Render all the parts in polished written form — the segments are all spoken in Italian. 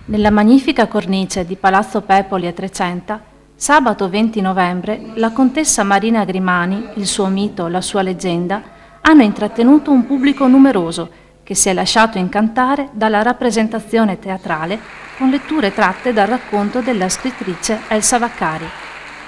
Nella magnifica cornice di Palazzo Pepoli a Trecenta, sabato 20 novembre, la contessa Marina Grimani, il suo mito, la sua leggenda, hanno intrattenuto un pubblico numeroso che si è lasciato incantare dalla rappresentazione teatrale con letture tratte dal racconto della scrittrice Elsa Vaccari.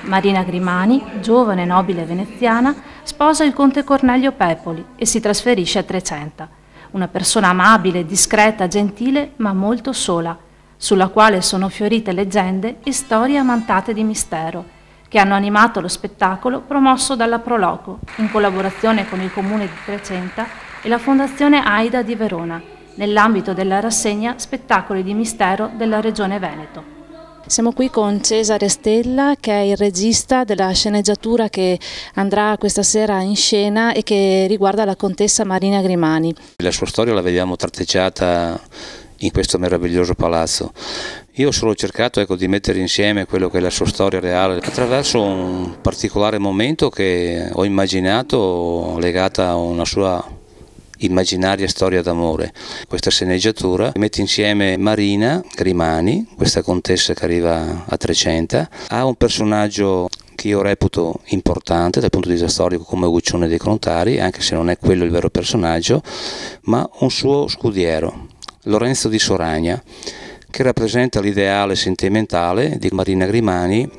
Marina Grimani, giovane nobile veneziana, sposa il conte Cornelio Pepoli e si trasferisce a Trecenta. Una persona amabile, discreta, gentile, ma molto sola, sulla quale sono fiorite leggende e storie ammantate di mistero, che hanno animato lo spettacolo promosso dalla Proloco, in collaborazione con il Comune di Trecenta e la Fondazione Aida di Verona, nell'ambito della rassegna Spettacoli di Mistero della Regione Veneto. Siamo qui con Cesare Stella, che è il regista della sceneggiatura che andrà questa sera in scena e che riguarda la contessa Marina Grimani. La sua storia la vediamo tratteggiata in questo meraviglioso palazzo. Io ho solo cercato di mettere insieme quello che è la sua storia reale attraverso un particolare momento che ho immaginato legata a una sua immaginaria storia d'amore. Questa sceneggiatura mette insieme Marina Grimani, questa contessa che arriva a Trecenta, ha un personaggio che io reputo importante dal punto di vista storico come Guccione dei Contari, anche se non è quello il vero personaggio, ma un suo scudiero, Lorenzo di Soragna, che rappresenta l'ideale sentimentale di Marina Grimani.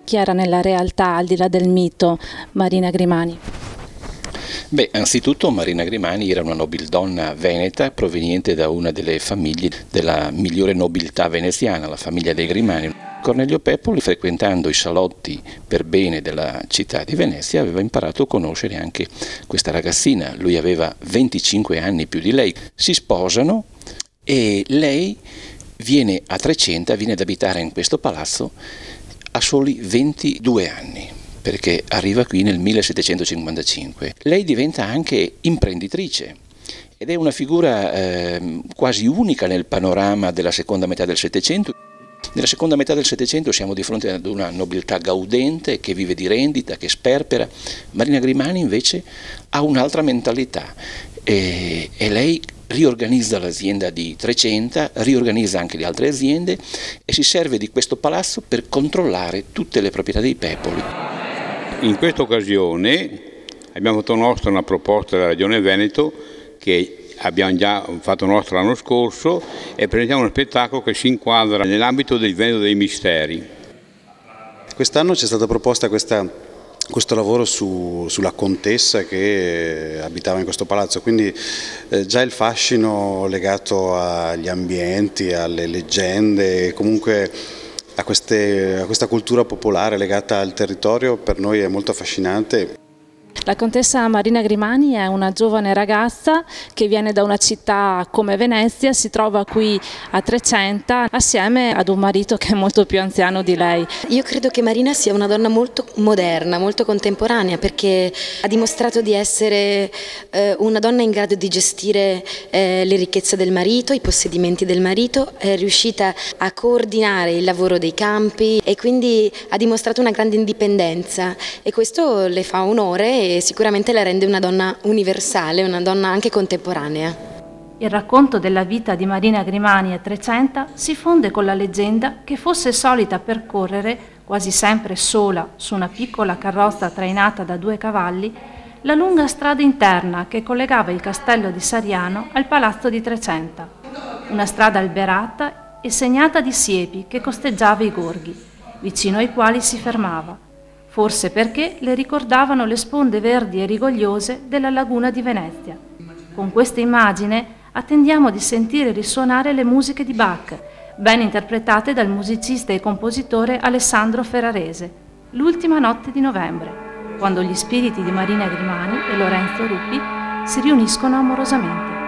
Chi era nella realtà, al di là del mito, Marina Grimani? Beh, anzitutto Marina Grimani era una nobildonna veneta proveniente da una delle famiglie della migliore nobiltà veneziana, la famiglia dei Grimani. Cornelio Pepoli, frequentando i salotti per bene della città di Venezia, aveva imparato a conoscere anche questa ragazzina. Lui aveva 25 anni più di lei. Si sposano e lei viene a Trecenta, viene ad abitare in questo palazzo a soli 22 anni, perché arriva qui nel 1755. Lei diventa anche imprenditrice ed è una figura quasi unica nel panorama della seconda metà del Settecento. Nella seconda metà del Settecento siamo di fronte ad una nobiltà gaudente che vive di rendita, che sperpera. Marina Grimani invece ha un'altra mentalità e lei riorganizza l'azienda di Trecenta, riorganizza anche le altre aziende e si serve di questo palazzo per controllare tutte le proprietà dei Pepoli. In questa occasione abbiamo fatto nostra una proposta della Regione Veneto che abbiamo già fatto nostro l'anno scorso e presentiamo uno spettacolo che si inquadra nell'ambito del Veneto dei misteri. Quest'anno ci è stata proposta questo lavoro sulla contessa che abitava in questo palazzo, quindi già il fascino legato agli ambienti, alle leggende, comunque a questa cultura popolare legata al territorio per noi è molto affascinante. La contessa Marina Grimani è una giovane ragazza che viene da una città come Venezia, si trova qui a Trecenta assieme ad un marito che è molto più anziano di lei. Io credo che Marina sia una donna molto moderna, molto contemporanea, perché ha dimostrato di essere una donna in grado di gestire le ricchezze del marito, i possedimenti del marito, è riuscita a coordinare il lavoro dei campi e quindi ha dimostrato una grande indipendenza e questo le fa onore e sicuramente la rende una donna universale, una donna anche contemporanea. Il racconto della vita di Marina Grimani a Trecenta si fonde con la leggenda che fosse solita percorrere, quasi sempre sola, su una piccola carrozza trainata da 2 cavalli, la lunga strada interna che collegava il castello di Sariano al palazzo di Trecenta. Una strada alberata e segnata di siepi che costeggiava i gorghi, vicino ai quali si fermava, forse perché le ricordavano le sponde verdi e rigogliose della laguna di Venezia. Con questa immagine attendiamo di sentire risuonare le musiche di Bach, ben interpretate dal musicista e compositore Alessandro Ferrarese, l'ultima notte di novembre, quando gli spiriti di Marina Grimani e Lorenzo Ruppi si riuniscono amorosamente.